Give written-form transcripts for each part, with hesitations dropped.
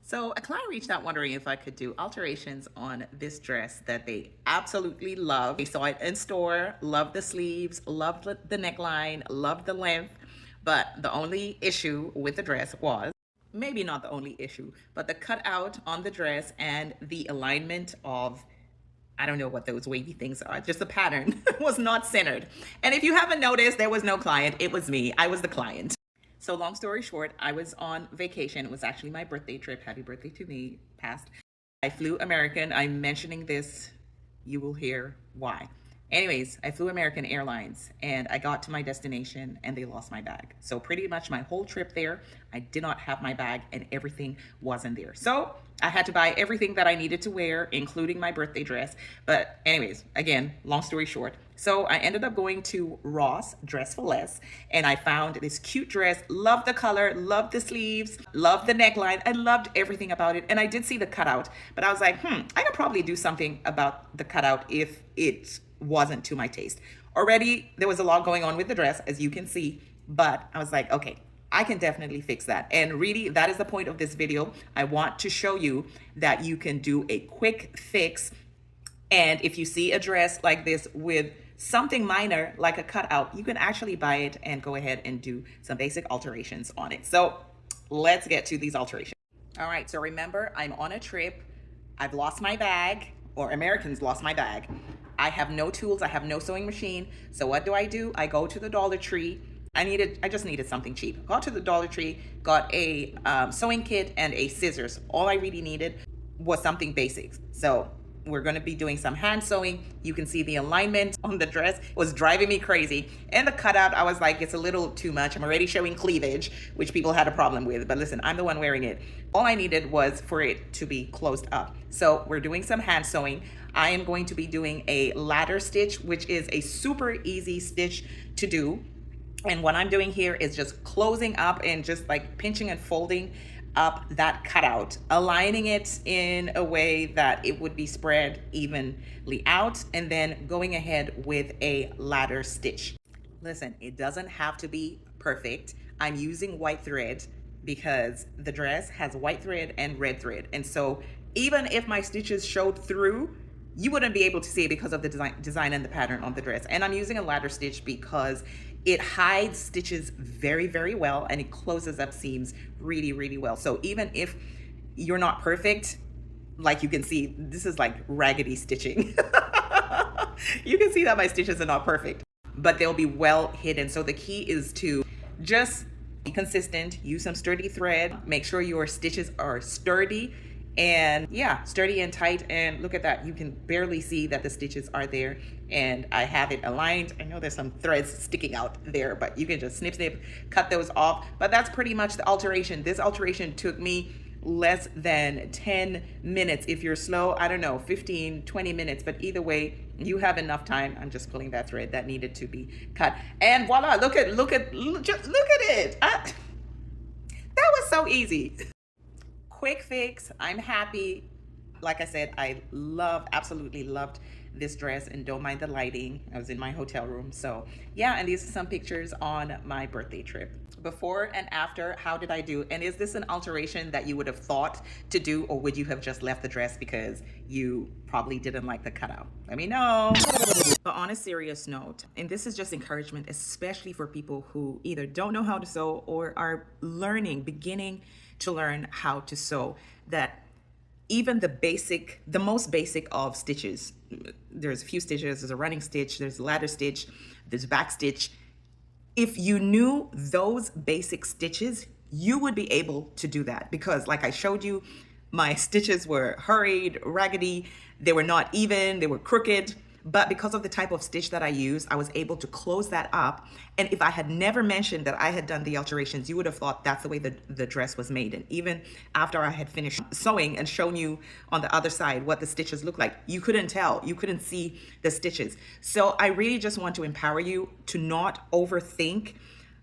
So a client reached out wondering if I could do alterations on this dress that they absolutely love. They saw it in store, loved the sleeves, loved the neckline, loved the length. But the only issue with the dress was, maybe not the only issue, but the cutout on the dress and the alignment of, I don't know what those wavy things are, just the pattern was not centered. And if you haven't noticed, there was no client, it was me. I was the client. So long story short, I was on vacation. It was actually my birthday trip. Happy birthday to me, past. I flew American. I'm mentioning this. You will hear why. Anyways, I flew American Airlines and I got to my destination and they lost my bag. So pretty much my whole trip there, I did not have my bag and everything wasn't there. So I had to buy everything that I needed to wear, including my birthday dress. But anyways, again, long story short. So I ended up going to Ross Dress for Less and I found this cute dress, loved the color, loved the sleeves, loved the neckline. I loved everything about it. And I did see the cutout, but I was like, I could probably do something about the cutout if it wasn't to my taste. Already there was a lot going on with the dress, as you can see, but I was like, okay, I can definitely fix that. And really, that is the point of this video. I want to show you that you can do a quick fix. And if you see a dress like this with something minor like a cutout, you can actually buy it and go ahead and do some basic alterations on it. So let's get to these alterations. All right, so remember, I'm on a trip. I've lost my bag, or Americans lost my bag. I have no tools, I have no sewing machine. So what do? I go to the Dollar Tree. I just needed something cheap. Got to the Dollar Tree, got a sewing kit and a scissors. All I really needed was something basic. So we're gonna be doing some hand sewing. You can see the alignment on the dress was driving me crazy. And the cutout, I was like, it's a little too much. I'm already showing cleavage, which people had a problem with. But listen, I'm the one wearing it. All I needed was for it to be closed up. So we're doing some hand sewing. I am going to be doing a ladder stitch, which is a super easy stitch to do. And what I'm doing here is just closing up and just like pinching and folding up that cutout, aligning it in a way that it would be spread evenly out, and then going ahead with a ladder stitch. Listen, it doesn't have to be perfect. I'm using white thread because the dress has white thread and red thread. And so even if my stitches showed through, you wouldn't be able to see it because of the design and the pattern on the dress. And I'm using a ladder stitch because it hides stitches very, very well and it closes up seams really, really well. So even if you're not perfect, like you can see, this is like raggedy stitching. You can see that my stitches are not perfect, but they'll be well hidden. So the key is to just be consistent, use some sturdy thread, make sure your stitches are sturdy. And yeah, sturdy and tight. And look at that, you can barely see that the stitches are there and I have it aligned. I know there's some threads sticking out there, but you can just snip, cut those off. But that's pretty much the alteration. This alteration took me less than 10 minutes. If you're slow, I don't know, 15, 20 minutes, but either way, you have enough time. I'm just pulling that thread that needed to be cut. And voila, look at it. That was so easy. Quick fix. I'm happy. Like I said, I absolutely loved this dress and don't mind the lighting. I was in my hotel room. So yeah, and these are some pictures on my birthday trip. Before and after, how did I do? And is this an alteration that you would have thought to do, or would you have just left the dress because you probably didn't like the cutout? Let me know. But on a serious note, and this is just encouragement, especially for people who either don't know how to sew or are beginning to learn how to sew, that even the most basic of stitches, there's a few stitches, there's a running stitch, there's a ladder stitch, there's back stitch. If you knew those basic stitches, you would be able to do that, because like I showed you, my stitches were hurried, raggedy, they were not even, they were crooked. But because of the type of stitch that I use, I was able to close that up. And if I had never mentioned that I had done the alterations, you would have thought that's the way the dress was made. And even after I had finished sewing and shown you on the other side what the stitches look like, you couldn't tell, you couldn't see the stitches. So I really just want to empower you to not overthink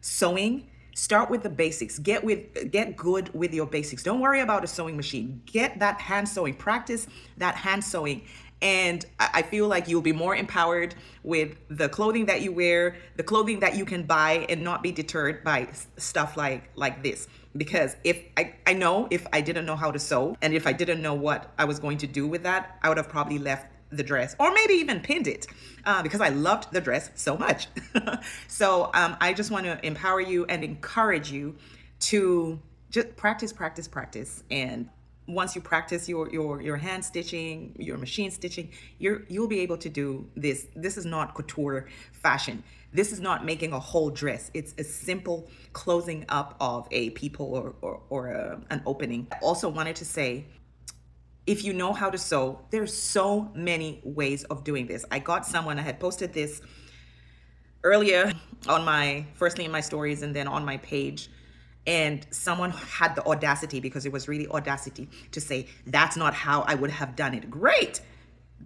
sewing. Start with the basics. Get good with your basics. Don't worry about a sewing machine. Get that hand sewing. Practice that hand sewing. And I feel like you'll be more empowered with the clothing that you wear, the clothing that you can buy, and not be deterred by stuff like this. Because if I know if I didn't know how to sew, and if I didn't know what I was going to do with that, I would have probably left the dress, or maybe even pinned it, because I loved the dress so much. So I just want to empower you and encourage you to just practice, practice, practice. And once you practice your hand stitching, your machine stitching, you'll be able to do this. This is not couture fashion. This is not making a whole dress. It's a simple closing up of a peephole or an opening. I also wanted to say, if you know how to sew, there's so many ways of doing this. I had posted this earlier on firstly in my stories and then on my page. And someone had the audacity, because it was really audacity, to say, that's not how I would have done it. Great.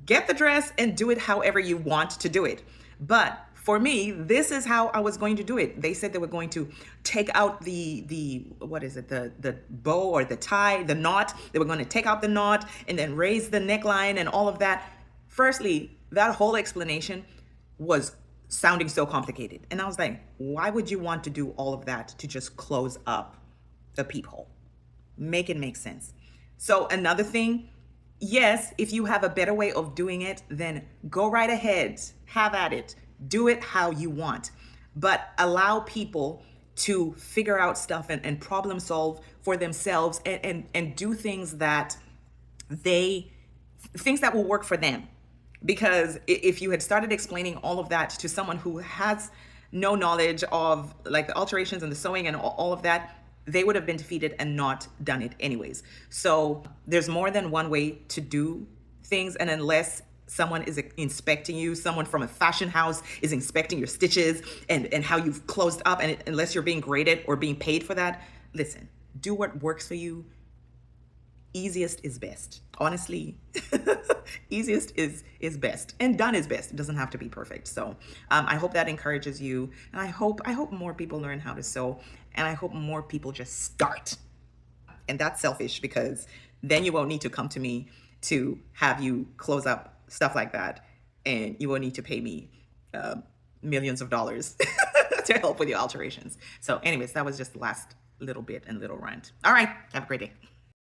Get the dress and do it however you want to do it. But for me, this is how I was going to do it. They said they were going to take out the bow or the tie, the knot. They were going to take out the knot and then raise the neckline and all of that. Firstly, that whole explanation was sounding so complicated. And I was like, why would you want to do all of that to just close up the peephole? Make it make sense. So another thing, yes, if you have a better way of doing it, then go right ahead, have at it, do it how you want, but allow people to figure out stuff and problem solve for themselves, and do things that will work for them. Because if you had started explaining all of that to someone who has no knowledge of like the alterations and the sewing and all of that, they would have been defeated and not done it anyways. So there's more than one way to do things. And unless someone is inspecting you, someone from a fashion house is inspecting your stitches and how you've closed up, and unless you're being graded or being paid for that, listen, do what works for you. Easiest is best. Honestly, easiest is best, and done is best. It doesn't have to be perfect. So I hope that encourages you, and I hope more people learn how to sew, and I hope more people just start. And that's selfish, because then you won't need to come to me to have you close up stuff like that, and you won't need to pay me millions of dollars to help with your alterations. So anyways, that was just the last little bit and little rant. All right, have a great day.